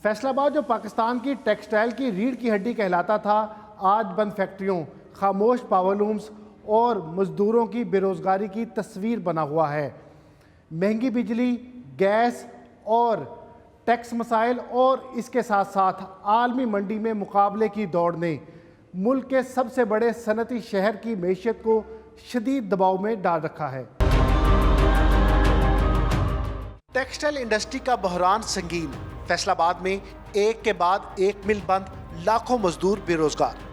فیصل آباد جو پاکستان کی ٹیکسٹائل کی ریڑھ کی ہڈی کہلاتا تھا، آج بند فیکٹریوں، خاموش پاور لومز اور مزدوروں کی بے روزگاری کی تصویر بنا ہوا ہے۔ مہنگی بجلی، گیس اور ٹیکس مسائل اور اس کے ساتھ ساتھ عالمی منڈی میں مقابلے کی دوڑ نے ملک کے سب سے بڑے صنعتی شہر کی معیشت کو شدید دباؤ میں ڈال رکھا ہے۔ ٹیکسٹائل انڈسٹری کا بحران سنگین، فیصل آباد میں ایک کے بعد ایک مل بند، لاکھوں مزدور بے روزگار۔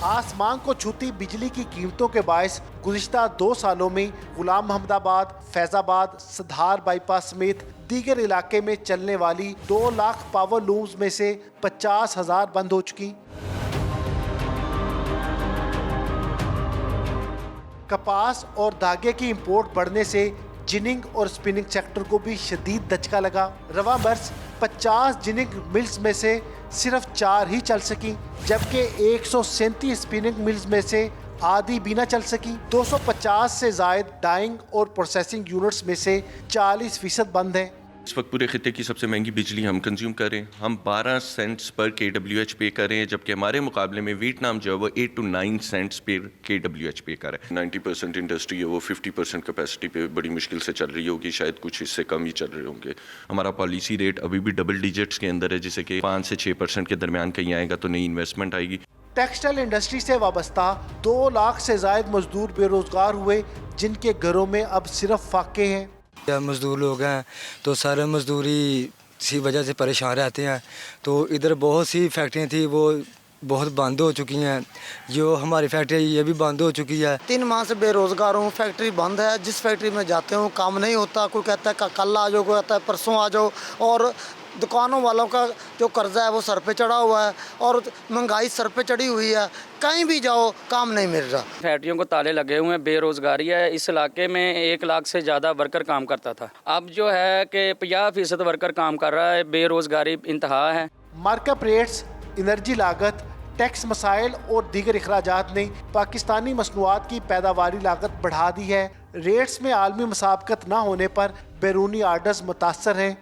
آسمان کو چھوتی بجلی کی قیمتوں کے باعث گزشتہ 2 سالوں میں غلام محمد آباد، فیض آباد، سدھار بائی پاس سمیت دیگر علاقے میں چلنے والی 2 لاکھ پاور لومز میں سے 50,000 بند ہو چکی۔ کپاس اور دھاگے کی امپورٹ بڑھنے سے جننگ اور اسپننگ سیکٹر کو بھی شدید دھچکا لگا۔ رواں برس 50 جننگ ملز میں سے صرف 4 ہی چل سکیں، جبکہ 137 اسپننگ ملز میں سے آدھی بھی نہ چل سکی۔ 250 سے زائد ڈائنگ اور پروسیسنگ یونٹس میں سے 40% بند ہیں۔ اس وقت پورے خطے کی سب سے مہنگی بجلی ہم کنزیوم کر رہے ہیں، ہم 12 سینٹس پر KWH پے کر رہے ہیں، جبکہ ہمارے مقابلے میں ویتنام جو ہے وہ 8 to 9 سینٹس پر KWH پے کر رہا ہے۔ 90% انڈسٹری ہے وہ 50% کیپیسٹی پہ بڑی مشکل سے چل رہی ہوگی، شاید کچھ اس سے کم ہی چل رہے ہوں گے۔ ہمارا پالیسی ریٹ ابھی بھی ڈبل ڈیجٹس کے اندر ہے، جسے کہ 5 سے 6% کے درمیان کہیں آئے گا تو نئی انویسٹمنٹ آئے گی۔ ٹیکسٹائل انڈسٹری سے وابستہ 2 لاکھ سے زائد مزدور بے روزگار ہوئے، جن کے گھروں میں اب صرف فاقے ہیں۔ مزدور لوگ ہیں تو سارے مزدوری اسی وجہ سے پریشان رہتے ہیں، تو ادھر بہت سی فیکٹریاں تھیں وہ بہت بند ہو چکی ہیں، جو ہماری فیکٹری یہ بھی بند ہو چکی ہے۔ 3 ماہ سے بے روزگار ہوں، فیکٹری بند ہے، جس فیکٹری میں جاتے ہوں کام نہیں ہوتا، کوئی کہتا ہے کل آ جاؤ، کوئی کہتا ہے پرسوں آ جاؤ، اور دکانوں والوں کا جو قرضہ ہے وہ سر پہ چڑھا ہوا ہے اور مہنگائی سر پہ چڑھی ہوئی ہے، کہیں بھی جاؤ کام نہیں مل رہا۔ فیکٹریوں کو تالے لگے ہوئے ہیں، بے روزگاری ہے، اس علاقے میں 1 لاکھ سے زیادہ ورکر کام کرتا تھا، اب جو ہے کہ 50% ورکر کام کر رہا ہے، بے روزگاری انتہا ہے۔ مارکپ ریٹس، انرجی لاگت، ٹیکس مسائل اور دیگر اخراجات نے پاکستانی مصنوعات کی پیداواری لاگت بڑھا دی ہے۔ ریٹس میں عالمی مسابقت نہ ہونے پر بیرونی آرڈرز متاثر ہیں۔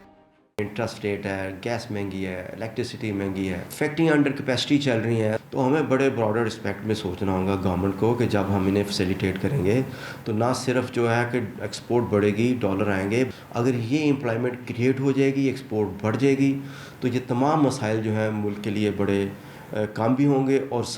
انٹرسٹ ریٹ ہے، گیس مہنگی ہے، الیکٹریسٹی مہنگی ہے، فیکٹریاں انڈر کیپیسٹی چل رہی ہیں، تو ہمیں بڑے براڈر اسپیکٹ میں سوچنا ہوگا گورنمنٹ کو کہ جب ہم انہیں فیسیلیٹیٹ کریں گے تو نہ صرف جو ہے کہ ایکسپورٹ بڑھے گی، ڈالر آئیں گے، اگر یہ امپلائمنٹ کریٹ ہو جائے گی، ایکسپورٹ بڑھ جائے گی، تو یہ تمام مسائل جو ہیں ملک کے لیے بڑے کام بھی ہوں گے اور